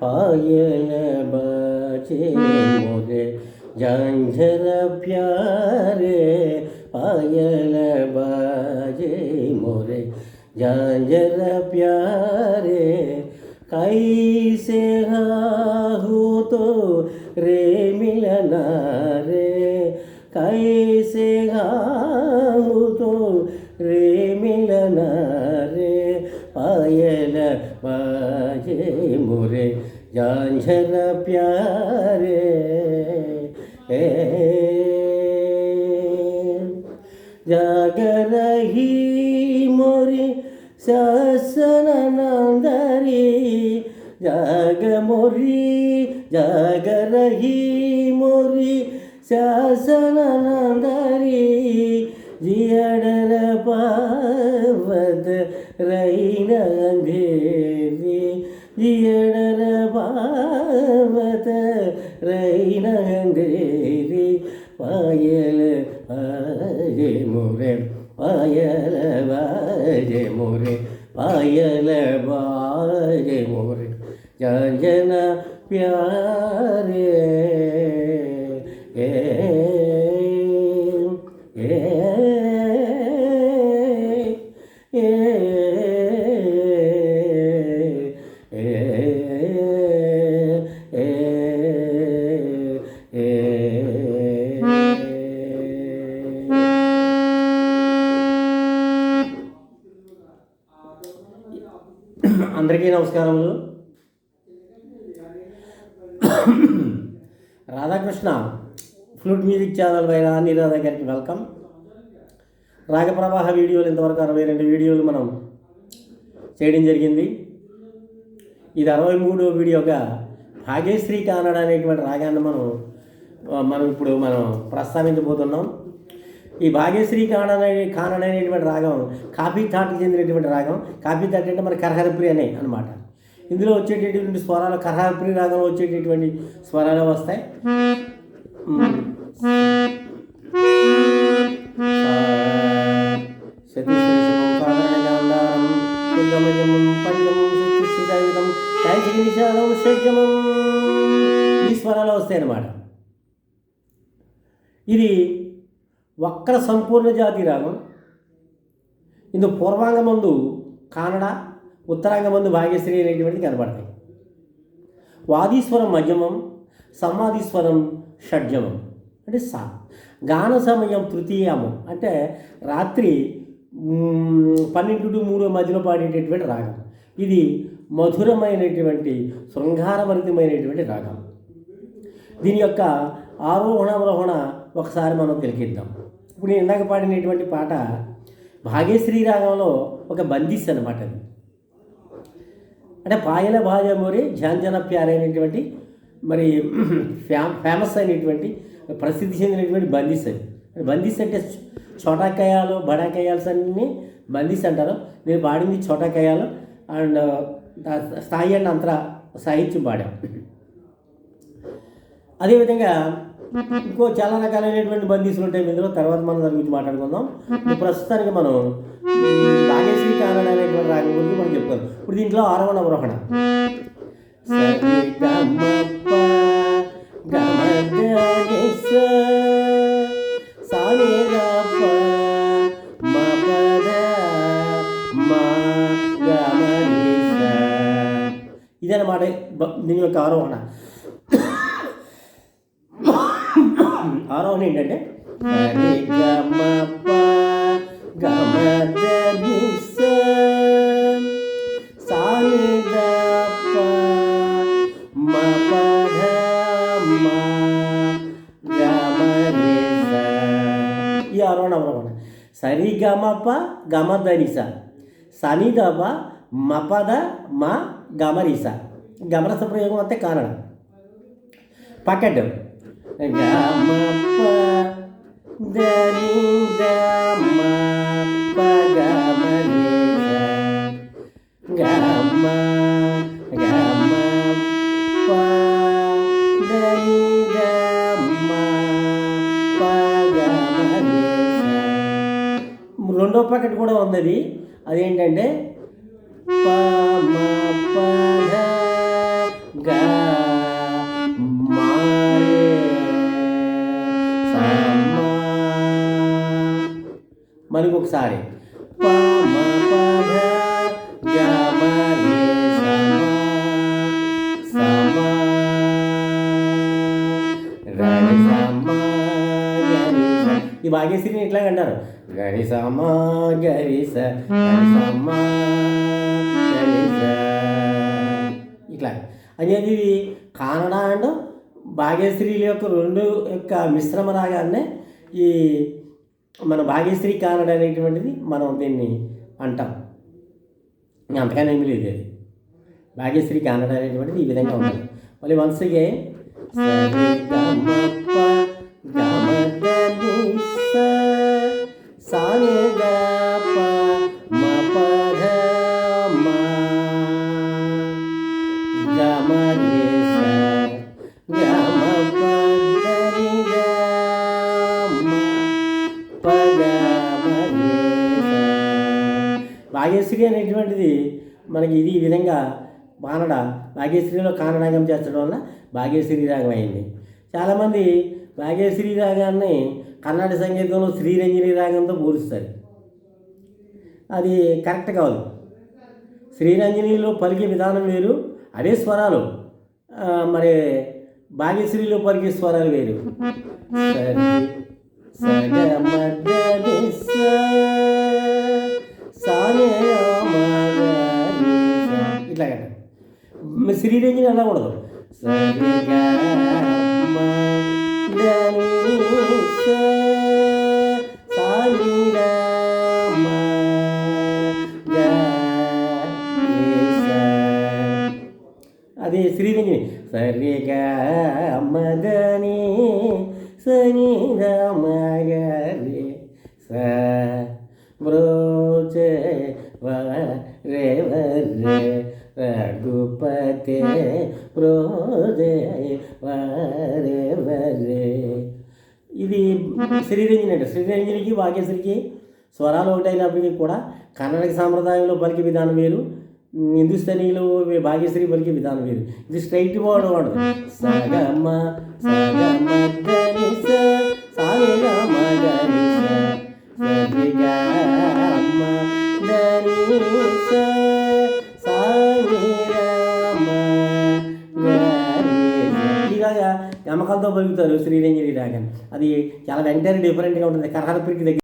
पायल बाजे मोरे झांझर प्यारे, पायल बाजे मोरे झांझर प्यारे, कैसे हो तो रे मिलना रे, कैसे हो तो रे मिलना रे, पायल बाजे मोरे झांझर प्यारे। जाग रही मोरी शासन नंदरी, जाग रही मोरी शासन नंदरी, जियडर पावत रहीन अंधेरी, जियडर पावत रहीन अंधेरी, पायल बाजे मोरे, पायल बाजे मोरे, पायल बाजे मोरे झांझर प्यारे। అందరికీ నమస్కారములు. రాధాకృష్ణ ఫ్లూట్ మ్యూజిక్ ఛానల్ పైన నీరాధ గారికి వెల్కమ్. రాగప్రవాహ వీడియోలు ఇంతవరకు 62 వీడియోలు మనం చేయడం జరిగింది. ఇది 63వ వీడియోగా భాగ్యశ్రీ కానడ అనేటువంటి రాగాన్ని మనం ఇప్పుడు ప్రస్తావించబోతున్నాం. ఈ భాగ్యశ్రీ కానడ అనేటువంటి రాగం కాఫీ థాట్కి చెందినటువంటి రాగం. కాఫీ థాట్ అంటే మన కరహరప్రి అనే అనమాట. ఇందులో వచ్చేటటువంటి స్వరాలు కరహరప్రి రాగంలో వచ్చేటటువంటి స్వరాలు వస్తాయి. ఈ స్వరాలు వస్తాయి అన్నమాట. ఇది వక్ర సంపూర్ణ జాతి రాగం. ఇందులో పూర్వాంగమందు కానడ, ఉత్తరాంగమందు భాగ్యశ్రీ అనేటువంటిది కనబడతాయి. వాదీస్వరం మధ్యమం, సమాధీస్వరం షడ్జమం అంటే సా. గాన సమయం తృతీయమం అంటే రాత్రి 12 to 3 మధ్యలో పాడేటటువంటి రాగం. ఇది మధురమైనటువంటి శృంగారభరితమైనటువంటి రాగం. దీని యొక్క ఆరోహణ అవరోహణ ఒకసారి మనం తిలకిద్దాం. ఇప్పుడు నేను ఇందాక పాడినటువంటి పాట భాగ్యశ్రీ రాగంలో ఒక బందిస్ అన్నమాట. అది అంటే పాయల బాజే మోరే ఝాంఝన ప్యారే అనేటువంటి మరి ఫేమస్ అయినటువంటి ప్రసిద్ధి చెందినటువంటి బందిస్. అది బందిస్ అంటే చోటా కయాలు, బడా కయాల్స్ అన్నీ బందిస్ అంటారు. నేను పాడింది చోటా కయాలు అండ్ స్థాయి అండ్ అంతర సాహిత్యం పాడాం. అదేవిధంగా ఇంకో చాలా రకాలైనటువంటి బందీసులు ఉంటాయి. ఇందులో తర్వాత మనం దాని గురించి మాట్లాడుకుందాం. ప్రస్తుతానికి మనం భాగ్యశ్రీ కానడ అనేటువంటి రాగం గురించి మనం చెప్తాం. ఇప్పుడు దీంట్లో ఆరోహణ అవరోహణ ఇదన్నమాట దీని యొక్క ఆరోహణ. ఆరోహణ ఏంటంటే ఈ ఆరోహణ అవరోహణ. సరి గమప గమదనిస, సనిదప మపద మ గమరిస. గమరస ప్రయోగం అంతే కానడ. పక్కడ్డం గమప దని గమ ప గమరిస, గమ గమ ప దని గమ ప గమరిస. రెండో పక్కన కూడా ఉన్నది. అదేంటంటే ప మ ప ధ గ మనకి ఒకసారి ప మ ప ధ గ మ రే స మ ర రి స మ గ రి స. ఈ భాగ్యశ్రీని ఇట్లాగ అంటారు, గరి స మ గరి స గరి స మ గరి స, ఇట్లా అనేది. ఇది కానడ అండ్ భాగ్యశ్రీల యొక్క రెండు యొక్క మిశ్రమ రాగానే ఈ మన భాగ్యశ్రీ కానడ అనేటువంటిది మనం దీన్ని అంటాం. అంతగానే ఏమీ లేదు. అది భాగ్యశ్రీ కానడ అనేటువంటిది ఈ విధంగా ఉంటుంది. మళ్ళీ వన్స్ అగైన్ సరి గ మ ప గ మ ద ని స సా ని ద ప మ ప ధ మ గ మ రి స గ మ ప ద ని ద మ ప గ మ రి స. భాగ్యశ్రీ అనేటువంటిది మనకి ఇది ఈ విధంగా కానడ భాగ్యశ్రీలో కానడాగం చేర్చడం వల్ల భాగ్యశ్రీ రాగం అయింది. చాలామంది భాగ్యశ్రీ రాగాన్ని కర్ణాటక సంగీతంలో శ్రీరంజని రాగంతో పోలుస్తారు. అది కరెక్ట్ కాదు. శ్రీరంజనిలో పలికే విధానం వేరు, అదే స్వరాలు. మరి భాగ్యశ్రీలో పలికే స్వరాలు వేరు. ఇట్లాగ శ్రీరంజని అలా ఉండదు. అది శ్రీరంజని సరి గ మదని సని ద మ గ రి స బ్రోచే వ రే వ రే రఘుపతే ప్రోదే వ రే వ రే. ఇది శ్రీరంజని అంటే శ్రీరంజనికి భాగ్యశ్రీకి స్వరాలు ఒకటైనప్పటికీ కూడా కర్ణాటక సాంప్రదాయంలో పలికే విధానం వేరు, హిందుస్థానీలో భాగ్యశ్రీ పలికే విధానం వేరు. ఇది స్ట్రైట్ వర్డ్ వాడు సగమ సగమ దని స సాని గ మ గ రి స సరి గ మ దని స సాని ర మ గ రి స. ఇలాగా గమకాలతో పలుకుతారు శ్రీరంజని రాగం. అది చాలా వెంటనే డిఫరెంట్గా ఉంటుంది. కర్ణాటకకి దగ్గర